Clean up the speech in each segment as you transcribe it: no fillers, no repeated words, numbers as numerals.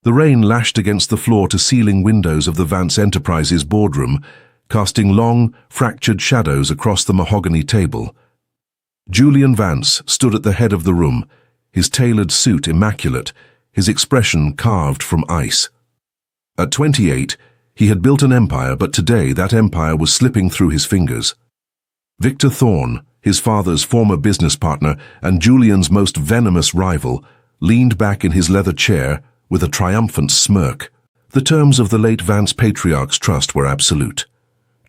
The rain lashed against the floor-to-ceiling windows of the Vance Enterprises boardroom, casting long, fractured shadows across the mahogany table. Julian Vance stood at the head of the room, his tailored suit immaculate, his expression carved from ice. At 28, he had built an empire, but today that empire was slipping through his fingers. Victor Thorne, his father's former business partner and Julian's most venomous rival, leaned back in his leather chair with a triumphant smirk. The terms of the late Vance patriarch's trust were absolute.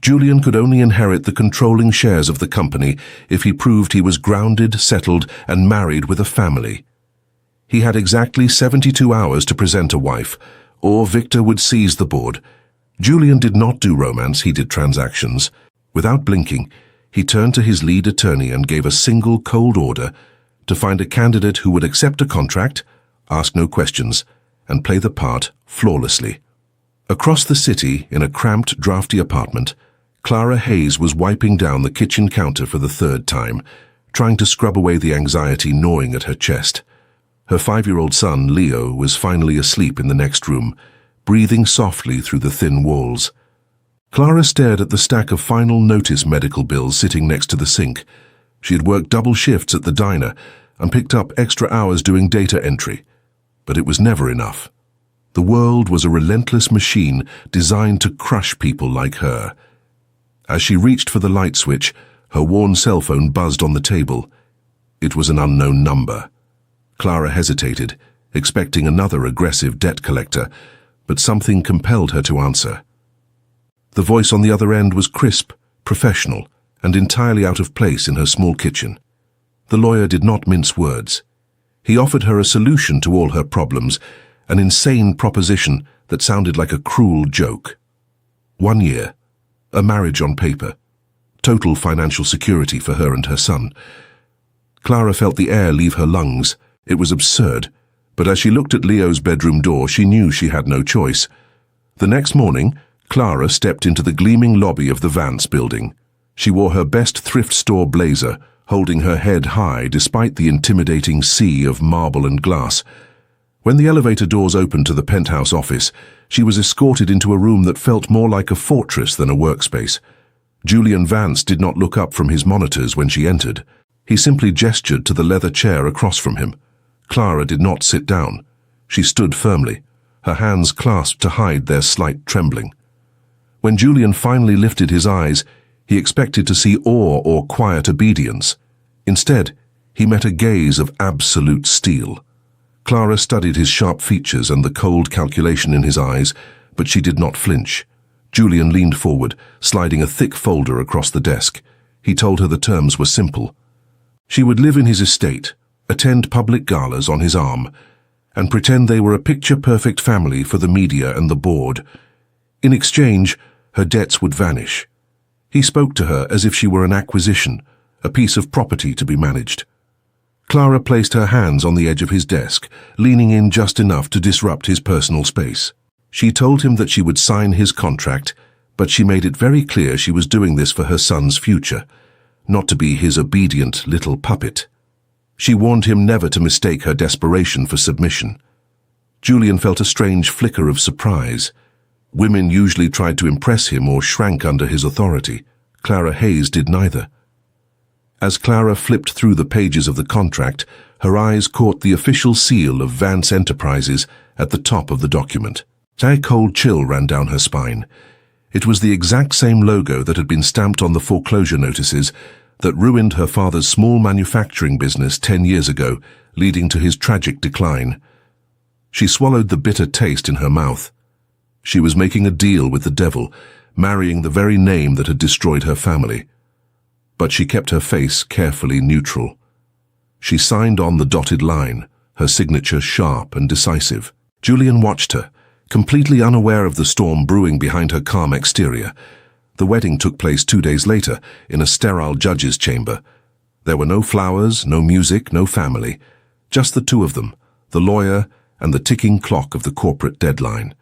Julian could only inherit the controlling shares of the company if he proved he was grounded, settled, and married with a family. He had exactly 72 hours to present a wife, or Victor would seize the board. Julian did not do romance, he did transactions. Without blinking, he turned to his lead attorney and gave a single cold order to find a candidate who would accept a contract, ask no questions, and play the part flawlessly. Across the city, in a cramped, drafty apartment, Clara Hayes was wiping down the kitchen counter for the third time, trying to scrub away the anxiety gnawing at her chest. Her 5-year-old son, Leo, was finally asleep in the next room, breathing softly through the thin walls. Clara stared at the stack of final notice medical bills sitting next to the sink. She had worked double shifts at the diner and picked up extra hours doing data entry. But it was never enough. The world was a relentless machine designed to crush people like her. As she reached for the light switch, her worn cell phone buzzed on the table. It was an unknown number. Clara hesitated, expecting another aggressive debt collector, but something compelled her to answer. The voice on the other end was crisp, professional, and entirely out of place in her small kitchen. The lawyer did not mince words. He offered her a solution to all her problems, an insane proposition that sounded like a cruel joke. 1 year, a marriage on paper, total financial security for her and her son. Clara felt the air leave her lungs. It was absurd, but as she looked at Leo's bedroom door, she knew she had no choice. The next morning, Clara stepped into the gleaming lobby of the Vance building. She wore her best thrift store blazer, holding her head high despite the intimidating sea of marble and glass. When the elevator doors opened to the penthouse office, she was escorted into a room that felt more like a fortress than a workspace. Julian Vance did not look up from his monitors when she entered. He simply gestured to the leather chair across from him. Clara did not sit down. She stood firmly, her hands clasped to hide their slight trembling. When Julian finally lifted his eyes, he expected to see awe or quiet obedience. Instead, he met a gaze of absolute steel. Clara studied his sharp features and the cold calculation in his eyes, but she did not flinch. Julian leaned forward, sliding a thick folder across the desk. He told her the terms were simple. She would live in his estate, attend public galas on his arm, and pretend they were a picture-perfect family for the media and the board. In exchange, her debts would vanish. He spoke to her as if she were an acquisition, a piece of property to be managed. Clara placed her hands on the edge of his desk, leaning in just enough to disrupt his personal space. She told him that she would sign his contract, but she made it very clear she was doing this for her son's future, not to be his obedient little puppet. She warned him never to mistake her desperation for submission. Julian felt a strange flicker of surprise. Women usually tried to impress him or shrank under his authority. Clara Hayes did neither. As Clara flipped through the pages of the contract, her eyes caught the official seal of Vance Enterprises at the top of the document. A cold chill ran down her spine. It was the exact same logo that had been stamped on the foreclosure notices that ruined her father's small manufacturing business 10 years ago, leading to his tragic decline. She swallowed the bitter taste in her mouth. She was making a deal with the devil, marrying the very name that had destroyed her family. But she kept her face carefully neutral. She signed on the dotted line, her signature sharp and decisive. Julian watched her, completely unaware of the storm brewing behind her calm exterior. The wedding took place 2 days later, in a sterile judge's chamber. There were no flowers, no music, no family. Just the two of them, the lawyer and the ticking clock of the corporate deadline.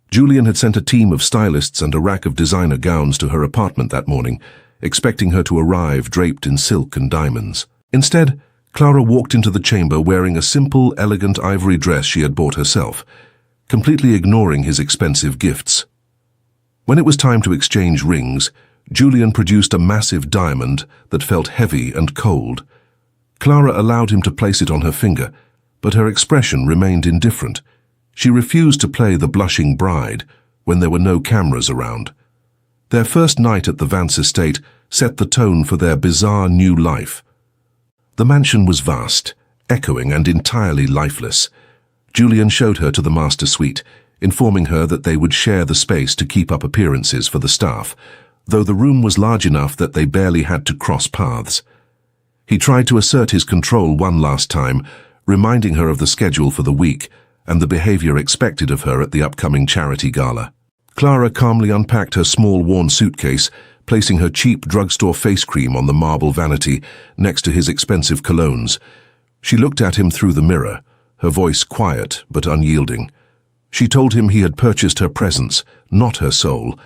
Julian had sent a team of stylists and a rack of designer gowns to her apartment that morning, expecting her to arrive draped in silk and diamonds. Instead, Clara walked into the chamber wearing a simple, elegant ivory dress she had bought herself. completely ignoring his expensive gifts. When it was time to exchange rings, Julian produced a massive diamond that felt heavy and cold. Clara allowed him to place it on her finger, but her expression remained indifferent. She refused to play the blushing bride when there were no cameras around. Their first night at the Vance estate set the tone for their bizarre new life. The mansion was vast, echoing and entirely lifeless. Julian showed her to the master suite, informing her that they would share the space to keep up appearances for the staff, though the room was large enough that they barely had to cross paths. He tried to assert his control one last time, reminding her of the schedule for the week and the behavior expected of her at the upcoming charity gala. Clara calmly unpacked her small worn suitcase, placing her cheap drugstore face cream on the marble vanity next to his expensive colognes. She looked at him through the mirror, her voice quiet but unyielding. She told him he had purchased her presence, not her soul,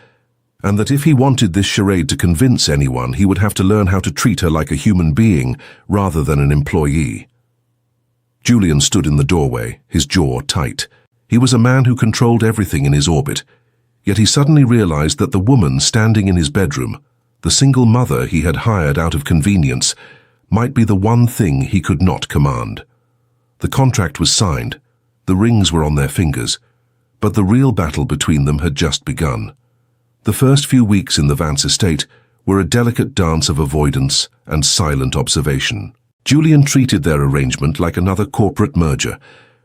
and that if he wanted this charade to convince anyone, he would have to learn how to treat her like a human being rather than an employee. Julian stood in the doorway, his jaw tight. He was a man who controlled everything in his orbit, yet he suddenly realized that the woman standing in his bedroom, the single mother he had hired out of convenience, might be the one thing he could not command. The contract was signed, the rings were on their fingers, but the real battle between them had just begun. The first few weeks in the Vance estate were a delicate dance of avoidance and silent observation. Julian treated their arrangement like another corporate merger,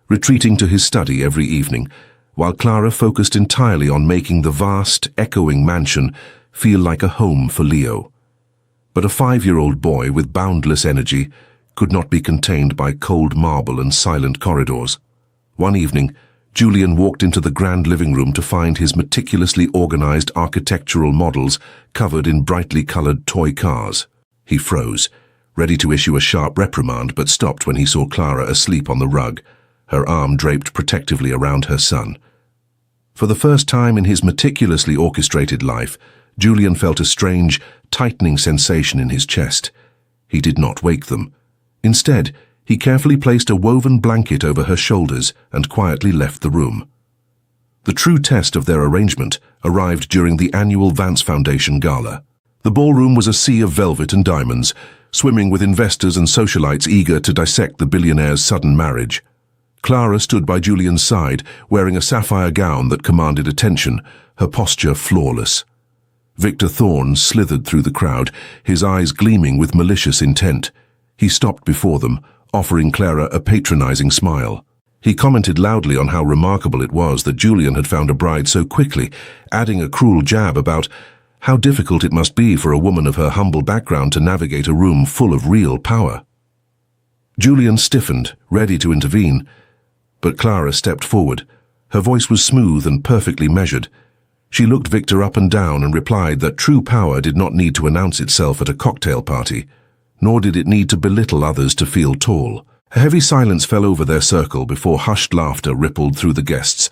retreating to his study every evening, while Clara focused entirely on making the vast, echoing mansion feel like a home for Leo. But a 5-year-old boy with boundless energy could not be contained by cold marble and silent corridors. One evening, Julian walked into the grand living room to find his meticulously organized architectural models covered in brightly colored toy cars. He froze, ready to issue a sharp reprimand, but stopped when he saw Clara asleep on the rug, her arm draped protectively around her son. For the first time in his meticulously orchestrated life, Julian felt a strange, tightening sensation in his chest. He did not wake them. Instead, he carefully placed a woven blanket over her shoulders and quietly left the room. The true test of their arrangement arrived during the annual Vance Foundation Gala. The ballroom was a sea of velvet and diamonds, swimming with investors and socialites eager to dissect the billionaire's sudden marriage. Clara stood by Julian's side, wearing a sapphire gown that commanded attention, her posture flawless. Victor Thorne slithered through the crowd, his eyes gleaming with malicious intent. He stopped before them, offering Clara a patronizing smile. He commented loudly on how remarkable it was that Julian had found a bride so quickly, adding a cruel jab about how difficult it must be for a woman of her humble background to navigate a room full of real power. Julian stiffened, ready to intervene, but Clara stepped forward. Her voice was smooth and perfectly measured. She looked Victor up and down and replied that true power did not need to announce itself at a cocktail party, nor did it need to belittle others to feel tall. A heavy silence fell over their circle before hushed laughter rippled through the guests.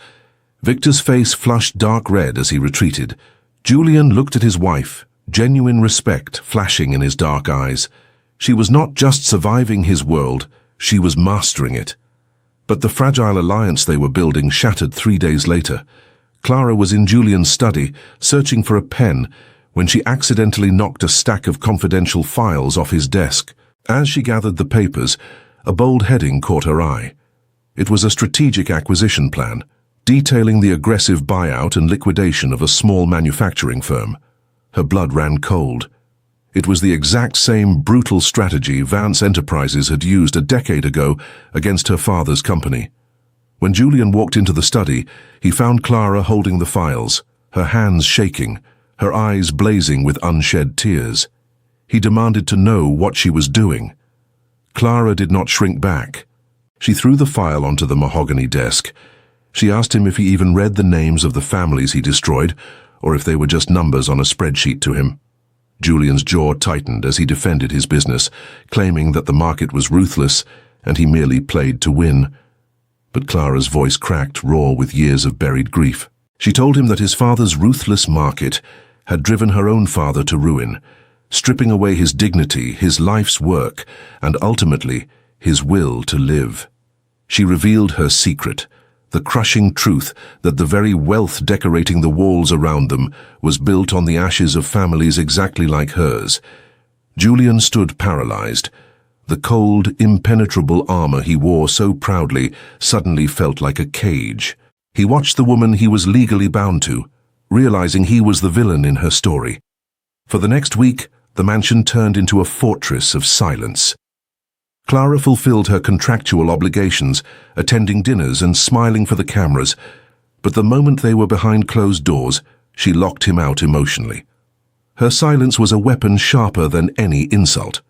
Victor's face flushed dark red as he retreated. Julian looked at his wife, genuine respect flashing in his dark eyes. She was not just surviving his world, she was mastering it. But the fragile alliance they were building shattered 3 days later. Clara was in Julian's study, searching for a pen, when she accidentally knocked a stack of confidential files off his desk. As she gathered the papers, a bold heading caught her eye. It was a strategic acquisition plan, detailing the aggressive buyout and liquidation of a small manufacturing firm. Her blood ran cold. It was the exact same brutal strategy Vance Enterprises had used a decade ago against her father's company. When Julian walked into the study, he found Clara holding the files, her hands shaking, her eyes blazing with unshed tears. He demanded to know what she was doing. Clara did not shrink back. She threw the file onto the mahogany desk. She asked him if he even read the names of the families he destroyed, or if they were just numbers on a spreadsheet to him. Julian's jaw tightened as he defended his business, claiming that the market was ruthless and he merely played to win. But Clara's voice cracked, raw with years of buried grief. She told him that his father's ruthless market had driven her own father to ruin, stripping away his dignity, his life's work, and ultimately his will to live. She revealed her secret, the crushing truth that the very wealth decorating the walls around them was built on the ashes of families exactly like hers. Julian stood paralyzed. The cold, impenetrable armor he wore so proudly suddenly felt like a cage. He watched the woman he was legally bound to, realizing he was the villain in her story. For the next week, the mansion turned into a fortress of silence. Clara fulfilled her contractual obligations, attending dinners and smiling for the cameras, but the moment they were behind closed doors, she locked him out emotionally. Her silence was a weapon sharper than any insult.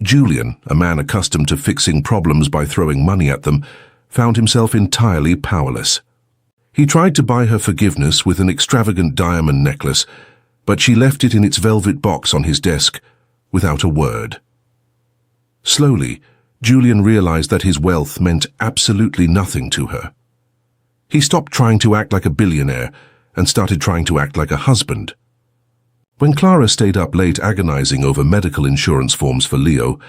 Julian, a man accustomed to fixing problems by throwing money at them, found himself entirely powerless. He tried to buy her forgiveness with an extravagant diamond necklace, but she left it in its velvet box on his desk without a word. Slowly, Julian realized that his wealth meant absolutely nothing to her. He stopped trying to act like a billionaire and started trying to act like a husband. When Clara stayed up late agonizing over medical insurance forms for Leo,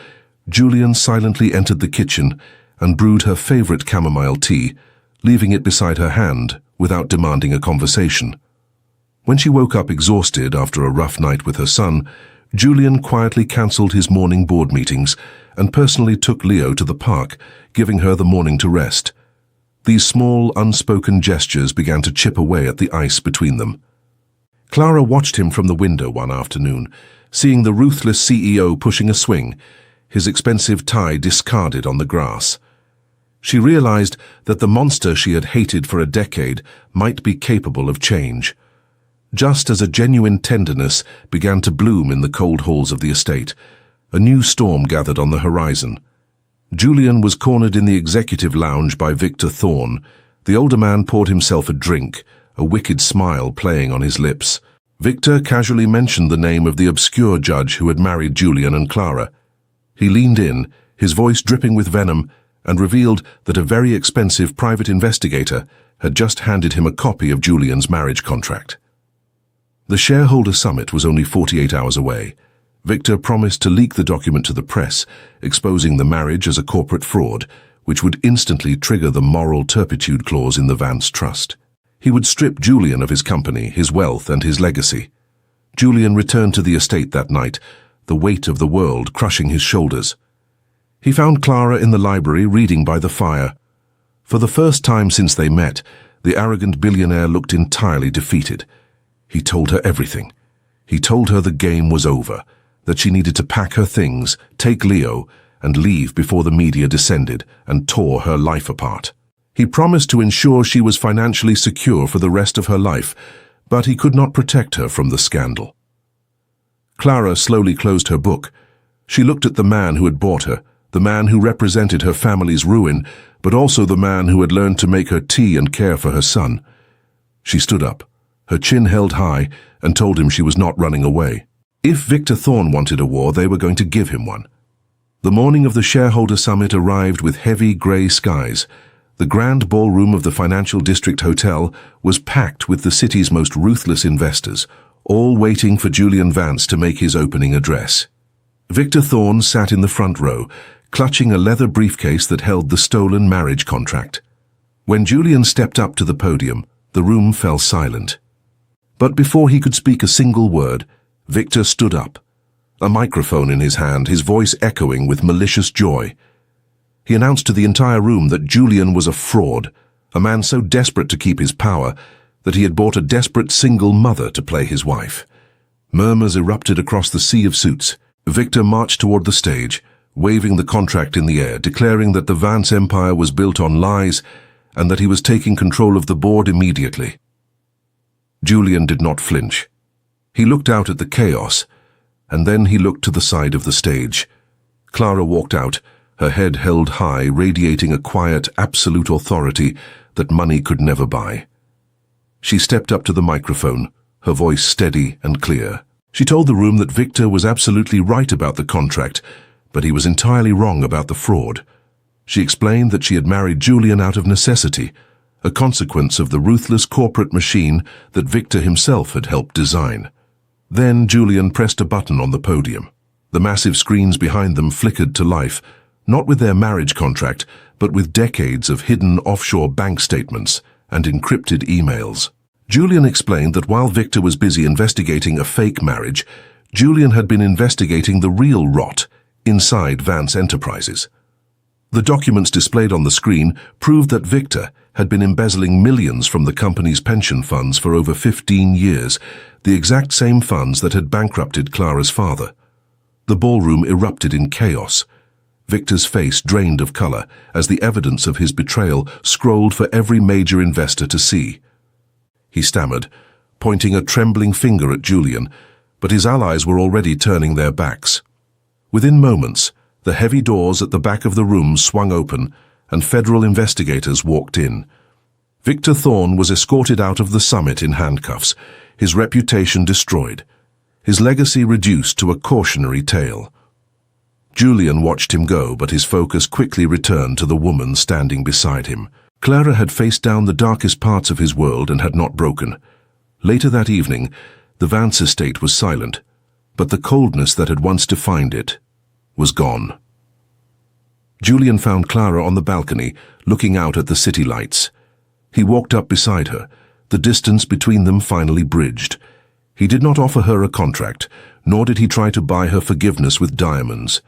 Julian silently entered the kitchen and brewed her favorite chamomile tea, leaving it beside her hand without demanding a conversation. When she woke up exhausted after a rough night with her son, Julian quietly cancelled his morning board meetings and personally took Leo to the park, giving her the morning to rest. These small, unspoken gestures began to chip away at the ice between them. Clara watched him from the window one afternoon, seeing the ruthless CEO pushing a swing, his expensive tie discarded on the grass. She realized that the monster she had hated for a decade might be capable of change. Just as a genuine tenderness began to bloom in the cold halls of the estate, a new storm gathered on the horizon. Julian was cornered in the executive lounge by Victor Thorne. The older man poured himself a drink, a wicked smile playing on his lips. Victor casually mentioned the name of the obscure judge who had married Julian and Clara. He leaned in, his voice dripping with venom, and revealed that a very expensive private investigator had just handed him a copy of Julian's marriage contract. The shareholder summit was only 48 hours away. Victor promised to leak the document to the press, exposing the marriage as a corporate fraud, which would instantly trigger the moral turpitude clause in the Vance Trust. He would strip Julian of his company, his wealth, and his legacy. Julian returned to the estate that night, the weight of the world crushing his shoulders. He found Clara in the library reading by the fire. For the first time since they met, the arrogant billionaire looked entirely defeated. He told her everything. He told her the game was over, that she needed to pack her things, take Leo, and leave before the media descended and tore her life apart. He promised to ensure she was financially secure for the rest of her life, but he could not protect her from the scandal. Clara slowly closed her book. She looked at the man who had bought her, the man who represented her family's ruin, but also the man who had learned to make her tea and care for her son. She stood up, her chin held high, and told him she was not running away. If Victor Thorne wanted a war, they were going to give him one. The morning of the shareholder summit arrived with heavy grey skies. The grand ballroom of the Financial District Hotel was packed with the city's most ruthless investors, all waiting for Julian Vance to make his opening address. Victor Thorne sat in the front row, clutching a leather briefcase that held the stolen marriage contract. When Julian stepped up to the podium, the room fell silent. But before he could speak a single word, Victor stood up, a microphone in his hand, his voice echoing with malicious joy. He announced to the entire room that Julian was a fraud, a man so desperate to keep his power that he had bought a desperate single mother to play his wife. Murmurs erupted across the sea of suits. Victor marched toward the stage, waving the contract in the air, declaring that the Vance empire was built on lies and that he was taking control of the board immediately. Julian did not flinch. He looked out at the chaos, and then he looked to the side of the stage. Clara walked out, her head held high, radiating a quiet, absolute authority that money could never buy. She stepped up to the microphone, her voice steady and clear. She told the room that Victor was absolutely right about the contract, but he was entirely wrong about the fraud. She explained that she had married Julian out of necessity, a consequence of the ruthless corporate machine that Victor himself had helped design. Then Julian pressed a button on the podium. The massive screens behind them flickered to life, not with their marriage contract, but with decades of hidden offshore bank statements and encrypted emails. Julian explained that while Victor was busy investigating a fake marriage, Julian had been investigating the real rot inside Vance Enterprises. The documents displayed on the screen proved that Victor had been embezzling millions from the company's pension funds for over 15 years, the exact same funds that had bankrupted Clara's father. The ballroom erupted in chaos. Victor's face drained of color as the evidence of his betrayal scrolled for every major investor to see. He stammered, pointing a trembling finger at Julian, but his allies were already turning their backs. Within moments, the heavy doors at the back of the room swung open and federal investigators walked in. Victor Thorne was escorted out of the summit in handcuffs, his reputation destroyed, his legacy reduced to a cautionary tale. Julian watched him go, but his focus quickly returned to the woman standing beside him. Clara had faced down the darkest parts of his world and had not broken. Later that evening, the Vance estate was silent, but the coldness that had once defined it was gone. Julian found Clara on the balcony, looking out at the city lights. He walked up beside her, the distance between them finally bridged. He did not offer her a contract, nor did he try to buy her forgiveness with diamonds.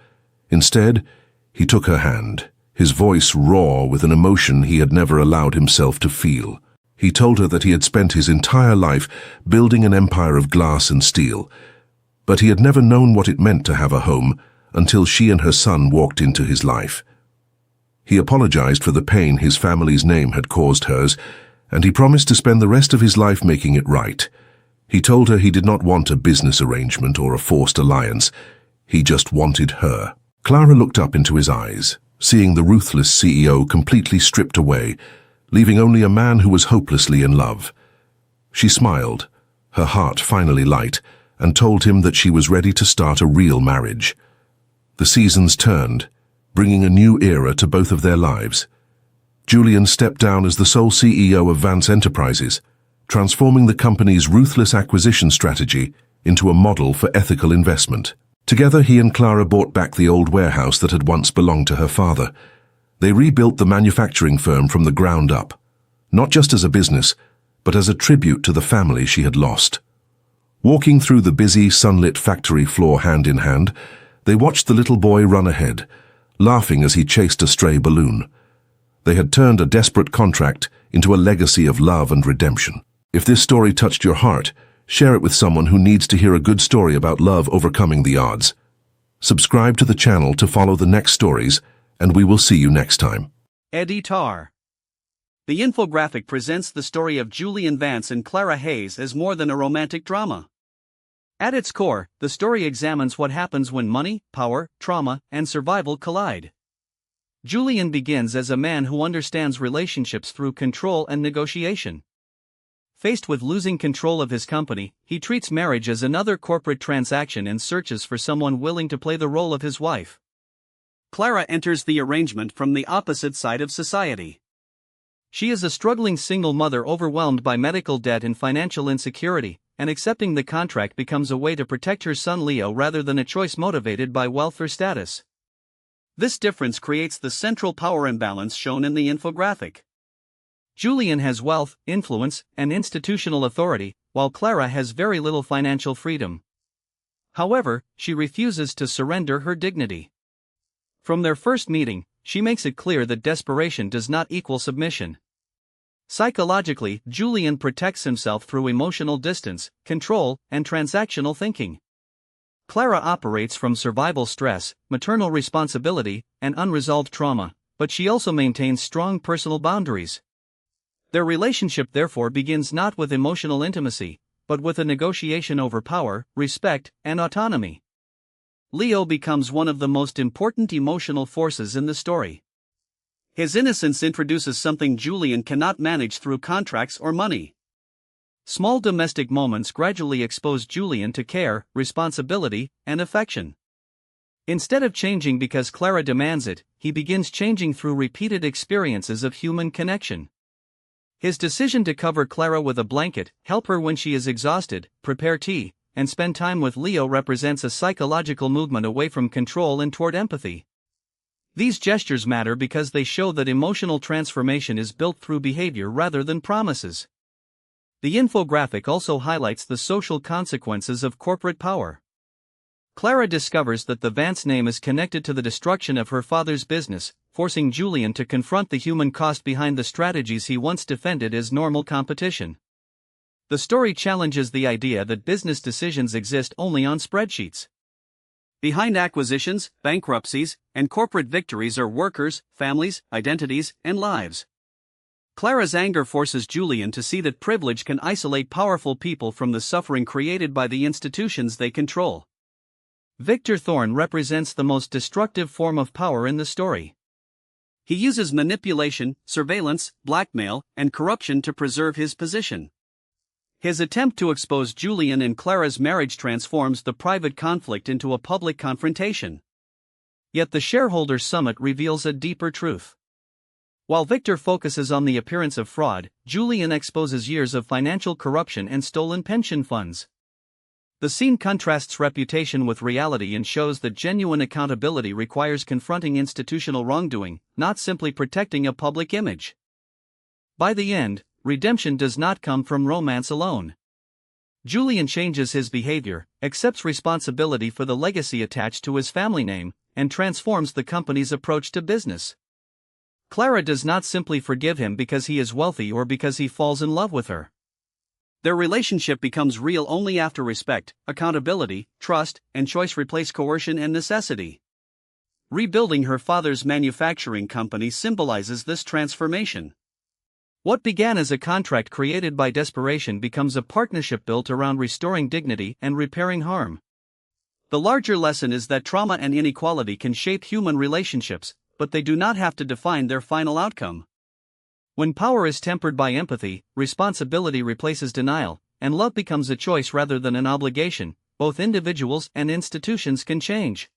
Instead, he took her hand, his voice raw with an emotion he had never allowed himself to feel. He told her that he had spent his entire life building an empire of glass and steel, but he had never known what it meant to have a home until she and her son walked into his life. He apologized for the pain his family's name had caused hers, and he promised to spend the rest of his life making it right. He told her he did not want a business arrangement or a forced alliance. He just wanted her. Clara looked up into his eyes, seeing the ruthless CEO completely stripped away, leaving only a man who was hopelessly in love. She smiled, her heart finally light, and told him that she was ready to start a real marriage. The seasons turned, bringing a new era to both of their lives. Julian stepped down as the sole CEO of Vance Enterprises, transforming the company's ruthless acquisition strategy into a model for ethical investment. Together, he and Clara bought back the old warehouse that had once belonged to her father. They rebuilt the manufacturing firm from the ground up, not just as a business, but as a tribute to the family she had lost. Walking through the busy, sunlit factory floor hand in hand, they watched the little boy run ahead, laughing as he chased a stray balloon. They had turned a desperate contract into a legacy of love and redemption. If this story touched your heart, share it with someone who needs to hear a good story about love overcoming the odds. Subscribe to the channel to follow the next stories, and we will see you next time. Editor. The infographic presents the story of Julian Vance and Clara Hayes as more than a romantic drama. At its core, the story examines what happens when money, power, trauma, and survival collide. Julian begins as a man who understands relationships through control and negotiation. Faced with losing control of his company, he treats marriage as another corporate transaction and searches for someone willing to play the role of his wife. Clara enters the arrangement from the opposite side of society. She is a struggling single mother overwhelmed by medical debt and financial insecurity, and accepting the contract becomes a way to protect her son Leo rather than a choice motivated by wealth or status. This difference creates the central power imbalance shown in the infographic. Julian has wealth, influence, and institutional authority, while Clara has very little financial freedom. However, she refuses to surrender her dignity. From their first meeting, she makes it clear that desperation does not equal submission. Psychologically, Julian protects himself through emotional distance, control, and transactional thinking. Clara operates from survival stress, maternal responsibility, and unresolved trauma, but she also maintains strong personal boundaries. Their relationship therefore begins not with emotional intimacy, but with a negotiation over power, respect, and autonomy. Leo becomes one of the most important emotional forces in the story. His innocence introduces something Julian cannot manage through contracts or money. Small domestic moments gradually expose Julian to care, responsibility, and affection. Instead of changing because Clara demands it, he begins changing through repeated experiences of human connection. His decision to cover Clara with a blanket, help her when she is exhausted, prepare tea, and spend time with Leo represents a psychological movement away from control and toward empathy. These gestures matter because they show that emotional transformation is built through behavior rather than promises. The infographic also highlights the social consequences of corporate power. Clara discovers that the Vance name is connected to the destruction of her father's business, forcing Julian to confront the human cost behind the strategies he once defended as normal competition. The story challenges the idea that business decisions exist only on spreadsheets. Behind acquisitions, bankruptcies, and corporate victories are workers, families, identities, and lives. Clara's anger forces Julian to see that privilege can isolate powerful people from the suffering created by the institutions they control. Victor Thorne represents the most destructive form of power in the story. He uses manipulation, surveillance, blackmail, and corruption to preserve his position. His attempt to expose Julian and Clara's marriage transforms the private conflict into a public confrontation. Yet the shareholders' summit reveals a deeper truth. While Victor focuses on the appearance of fraud, Julian exposes years of financial corruption and stolen pension funds. The scene contrasts reputation with reality and shows that genuine accountability requires confronting institutional wrongdoing, not simply protecting a public image. By the end, redemption does not come from romance alone. Julian changes his behavior, accepts responsibility for the legacy attached to his family name, and transforms the company's approach to business. Clara does not simply forgive him because he is wealthy or because he falls in love with her. Their relationship becomes real only after respect, accountability, trust, and choice replace coercion and necessity. Rebuilding her father's manufacturing company symbolizes this transformation. What began as a contract created by desperation becomes a partnership built around restoring dignity and repairing harm. The larger lesson is that trauma and inequality can shape human relationships, but they do not have to define their final outcome. When power is tempered by empathy, responsibility replaces denial, and love becomes a choice rather than an obligation, both individuals and institutions can change.